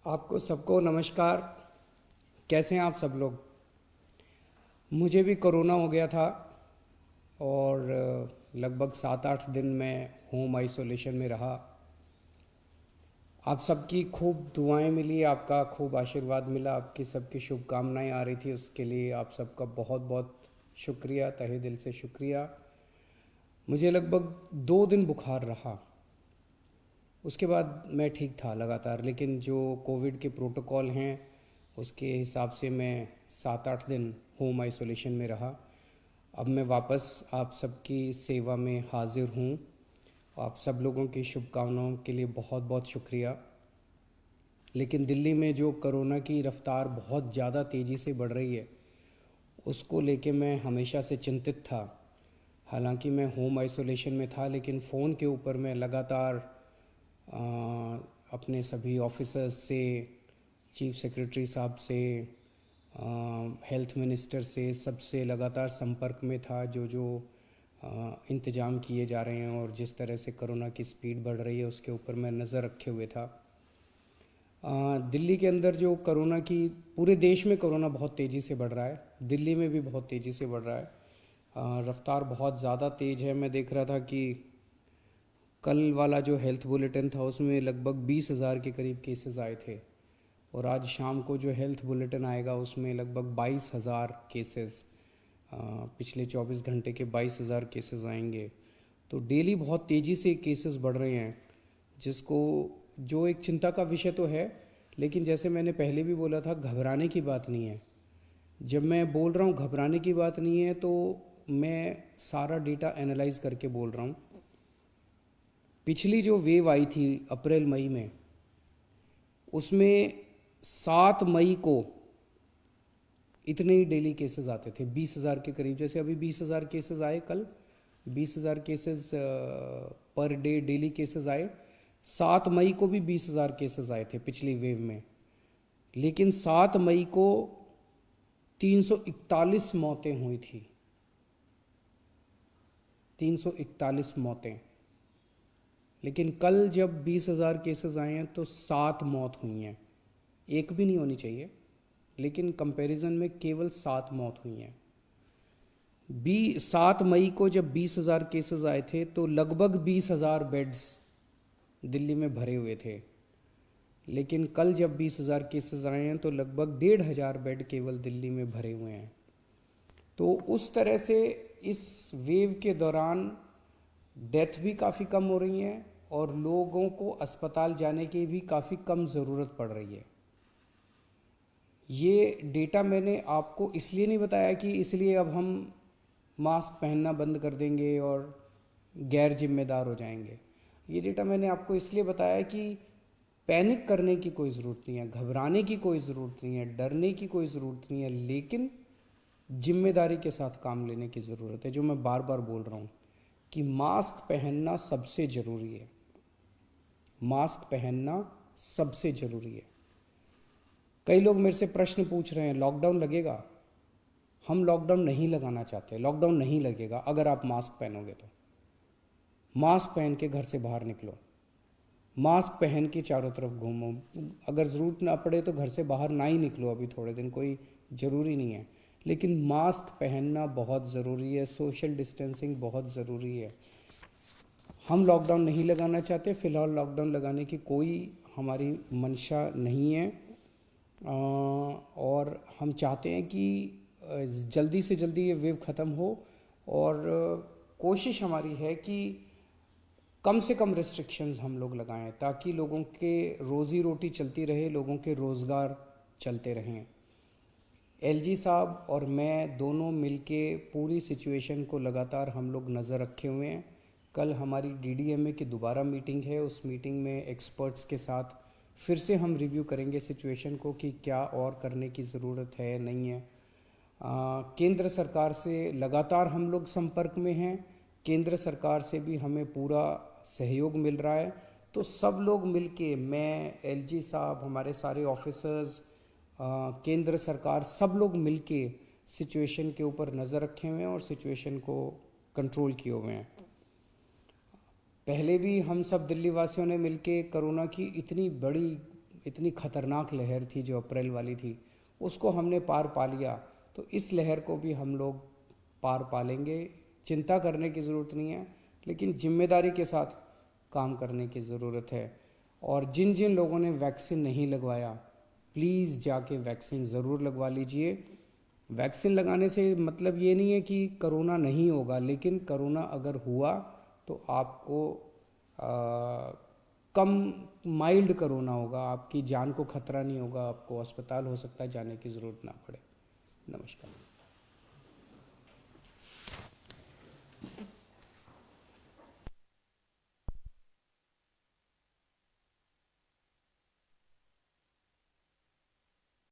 आपको सबको नमस्कार। कैसे हैं आप सब लोग? मुझे भी कोरोना हो गया था और लगभग 7-8 दिन में होम आइसोलेशन में रहा। आप सबकी खूब दुआएं मिली, आपका खूब आशीर्वाद मिला, आपकी सबकी शुभकामनाएं आ रही थी, उसके लिए आप सबका बहुत बहुत शुक्रिया, तहे दिल से शुक्रिया। मुझे लगभग 2 दिन बुखार रहा, उसके बाद मैं ठीक था लगातार, लेकिन जो कोविड के प्रोटोकॉल हैं उसके हिसाब से मैं 7-8 दिन होम आइसोलेशन में रहा। अब मैं वापस आप सबकी सेवा में हाजिर हूँ। आप सब लोगों की शुभकामनाओं के लिए बहुत बहुत शुक्रिया। लेकिन दिल्ली में जो कोरोना की रफ्तार बहुत ज़्यादा तेज़ी से बढ़ रही है, उसको लेके मैं हमेशा से चिंतित था। हालांकि मैं होम आइसोलेशन में था, लेकिन फ़ोन के ऊपर मैं लगातार अपने सभी ऑफिसर्स से, चीफ सेक्रेटरी साहब से, हेल्थ मिनिस्टर से, सबसे लगातार संपर्क में था। जो जो इंतज़ाम किए जा रहे हैं और जिस तरह से कोरोना की स्पीड बढ़ रही है उसके ऊपर मैं नज़र रखे हुए था। दिल्ली के अंदर जो कोरोना की, पूरे देश में कोरोना बहुत तेज़ी से बढ़ रहा है, दिल्ली में भी बहुत तेज़ी से बढ़ रहा है। रफ्तार बहुत ज़्यादा तेज़ है। मैं देख रहा था कि कल वाला जो हेल्थ बुलेटिन था उसमें लगभग 20,000 के करीब केसेस आए थे, और आज शाम को जो हेल्थ बुलेटिन आएगा उसमें लगभग 22,000 केसेस, पिछले 24 घंटे के 22,000 केसेस आएंगे। तो डेली बहुत तेज़ी से केसेस बढ़ रहे हैं, जिसको, जो एक चिंता का विषय तो है, लेकिन जैसे मैंने पहले भी बोला था, घबराने की बात नहीं है। जब मैं बोल रहा हूँ घबराने की बात नहीं है, तो मैं सारा डेटा एनालाइज करके बोल रहा हूँ। पिछली जो वेव आई थी अप्रैल मई में, उसमें 7 मई को इतने ही डेली केसेस आते थे, 20,000 के करीब। जैसे अभी 20,000 केसेस आए, कल 20,000 cases per day daily cases आए। 7 मई को भी 20,000 केसेस आए थे पिछली वेव में, लेकिन 7 मई को 341 मौतें हुई थी। 341 मौतें। लेकिन कल जब 20,000 केसेस आए हैं तो 7 मौत हुई हैं। एक भी नहीं होनी चाहिए, लेकिन कंपैरिजन में केवल 7 मौत हुई हैं। 7 मई को जब 20,000 केसेस आए थे तो लगभग 20,000 बेड्स दिल्ली में भरे हुए थे, लेकिन कल जब 20,000 केसेस आए हैं तो लगभग 1,500 बेड केवल दिल्ली में भरे हुए हैं। तो उस तरह से इस वेव के दौरान डेथ भी काफ़ी कम हो रही हैं और लोगों को अस्पताल जाने की भी काफ़ी कम ज़रूरत पड़ रही है। ये डेटा मैंने आपको इसलिए नहीं बताया कि इसलिए अब हम मास्क पहनना बंद कर देंगे और गैर जिम्मेदार हो जाएंगे। ये डेटा मैंने आपको इसलिए बताया कि पैनिक करने की कोई ज़रूरत नहीं है, घबराने की कोई ज़रूरत नहीं है, डरने की कोई ज़रूरत नहीं है, लेकिन जिम्मेदारी के साथ काम लेने की ज़रूरत है। जो मैं बार बार बोल रहा हूँ कि मास्क पहनना सबसे ज़रूरी है। मास्क पहनना सबसे ज़रूरी है। कई लोग मेरे से प्रश्न पूछ रहे हैं, लॉकडाउन लगेगा? हम लॉकडाउन नहीं लगाना चाहते। लॉकडाउन नहीं लगेगा अगर आप मास्क पहनोगे तो। मास्क पहन के घर से बाहर निकलो, मास्क पहन के चारों तरफ घूमो। अगर ज़रूरत ना पड़े तो घर से बाहर ना ही निकलो, अभी थोड़े दिन कोई ज़रूरी नहीं है, लेकिन मास्क पहनना बहुत ज़रूरी है। सोशल डिस्टेंसिंग बहुत ज़रूरी है। हम लॉकडाउन नहीं लगाना चाहते, फ़िलहाल लॉकडाउन लगाने की कोई हमारी मंशा नहीं है, और हम चाहते हैं कि जल्दी से जल्दी ये वेव ख़त्म हो, और कोशिश हमारी है कि कम से कम रिस्ट्रिक्शंस हम लोग लगाएं, ताकि लोगों के रोज़ी रोटी चलती रहे, लोगों के रोज़गार चलते रहें। एलजी साहब और मैं दोनों मिलके पूरी सिचुएशन को लगातार हम लोग नज़र रखे हुए हैं। कल हमारी डीडीएमए की दोबारा मीटिंग है। उस मीटिंग में एक्सपर्ट्स के साथ फिर से हम रिव्यू करेंगे सिचुएशन को कि क्या और करने की ज़रूरत है, नहीं है। केंद्र सरकार से लगातार हम लोग संपर्क में हैं। केंद्र सरकार से भी हमें पूरा सहयोग मिल रहा है। तो सब लोग मिलके, मैं, एलजी साहब, हमारे सारे ऑफिसर्स, केंद्र सरकार, सब लोग मिलके सिचुएशन के ऊपर नज़र रखे हुए हैं और सिचुएशन को कंट्रोल किए हुए हैं। पहले भी हम सब दिल्ली वासियों ने मिलके कोरोना की इतनी बड़ी, इतनी खतरनाक लहर थी जो अप्रैल वाली थी, उसको हमने पार पा लिया, तो इस लहर को भी हम लोग पार पा लेंगे। चिंता करने की ज़रूरत नहीं है, लेकिन जिम्मेदारी के साथ काम करने की ज़रूरत है। और जिन जिन लोगों ने वैक्सीन नहीं लगवाया, प्लीज़ जाके वैक्सीन ज़रूर लगवा लीजिए। वैक्सीन लगाने से मतलब ये नहीं है कि कोरोना नहीं होगा, लेकिन कोरोना अगर हुआ तो आपको कम माइल्ड कोरोना होगा, आपकी जान को खतरा नहीं होगा, आपको अस्पताल हो सकता है जाने की ज़रूरत ना पड़े। नमस्कार।